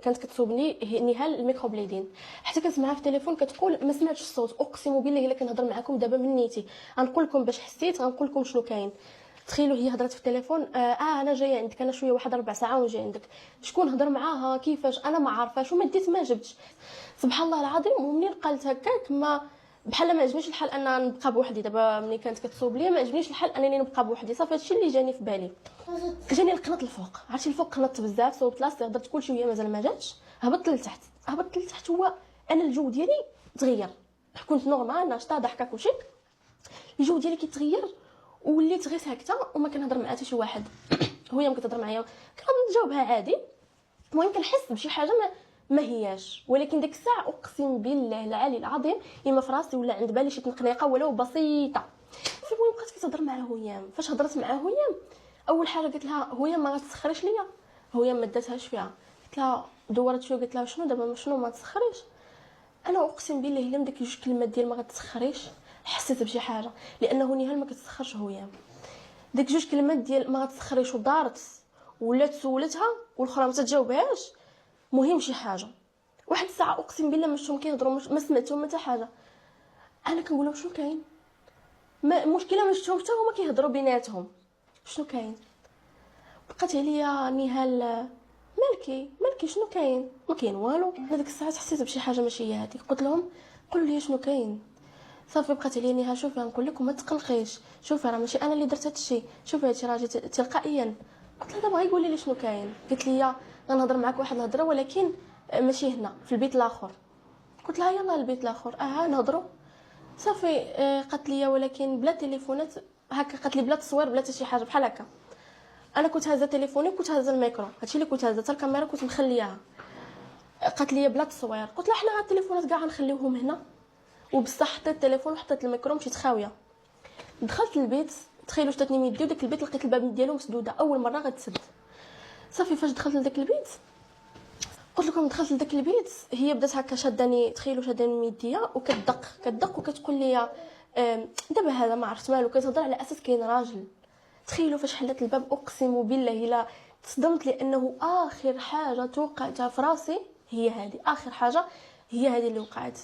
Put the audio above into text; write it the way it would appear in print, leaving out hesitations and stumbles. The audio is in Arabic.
كانت كتصوب لي نهال الميكروبليدين، حتى كنت معاها في التليفون كتقول ما سمعتش الصوت، اقسم بالله الا كنهضر معكم دابا من نيتي غنقول لكم باش حسيت غنقول لكم شنو كاين. تخيلوا هي هضرت في التليفون انا جايه عندك، انا شويه واحد 4 ساعات ونجي عندك. شكون هضر معاها كيفاش انا ما عارفاش وما ديت ما جبتش. سبحان الله العظيم. ومنين قالت هكاك ما بحال ما عجبنيش الحال ان نبقى بوحدي. دابا ملي كانت كتصوب لي ما عجبنيش الحال انني نبقى بوحدي، صافي هادشي اللي جاني في بالي. جاني القنط الفوق، عرفتي الفوق قنطت بزاف، صوبت لاسي هضرت كلشي وهي مازال ما جاتش. هبطت لتحت هو انا الجو ديالي تغير. كنت نورمال ناشطه ضحكه كلشي، الجو ديالي كيتغير وليت غير ساكته وما كنهضر مع حتى شي واحد. هي ما كتهضر معايا كنجاوبها عادي. المهم كنحس بشي حاجه ما هياش، ولكن ديك الساعه اقسم بالله العلي العظيم اما في راسي ولا عند بالي شي تنقنيقه ولو بسيطه. المهم بقات كتهضر مع هيام. فاش هضرت مع هيام اول حاجه قلت لها هيام ما غتسخريش ليا. هيام ما داتهاش فيها. قلت لها دورت شويه قلت لها شنو دابا شنو ما تسخريش. انا اقسم بالله الا من داك جوج كلمات ديال ما غتسخريش حسيت بشي حاجه، لانه نهال ما كتسخرش هيام. ديك جوج كلمات ديال ما غتسخريش ودارت ولات سولتها والاخرى ما تجاوبهاش. مهم شي حاجه واحد الساعه اقسم بالله ما شفتهم كيهضروا ما سمعتهم حتى حاجه. انا كنقول لهم شنو كاين، ما المشكله ما شفتهم حتى هما كيهضروا بيناتهم شنو كاين. بقات عليا نهال مالكي شنو كاين. ما كاين والو. انا ديك الساعه حسيت بشي حاجه ماشي هي هذيك. قلت لهم قولوا لي شنو كاين. صافي بقات عليا نهال شوفي نقول لك وما تقلقيش، شوفي راه ماشي انا اللي درت هادشي، شوفي هادشي راه جيت تلقائيا. قلت لها دابا غير قولي لي شنو كاين. قالت لي غنهضر معاك واحد الهضره ولكن ماشي هنا في البيت الاخر. قلت لها يلاه البيت الاخر نهضروا. صافي قالت لي ولكن بلا تليفونات هكا. قالت لي بلا تصوير بلا حتى شي حاجه بحال هكا. انا كنت هازه تليفوني كنت هازه الميكرو، هادشي اللي كنت هازه حتى الكاميرا كنت مخلياها. قالت لي بلا تصوير. قلت لها حنا التليفونات كاع غنخليوهم هنا. وبصح حطيت التليفون وحطيت الميكرو مشيت خاويه. دخلت البيت تخيلوا شدتني يدي وداك البيت لقيت الباب ديالو مسدوده اول مره غتسد. صافي فاش دخلت لداك البيت قلت لكم دخلت لداك البيت هي بدات هكا شاداني تخيلوا شاداني من يديا وكتدق وكتقول لي دابا هذا ما عرفت مالو كتهضر على اساس كاين راجل. تخيلوا فاش حلت الباب اقسم بالله الا تصدمت لانه اخر حاجه توقعتها في راسي هي هذه. اخر حاجه هي هذه اللي وقعت.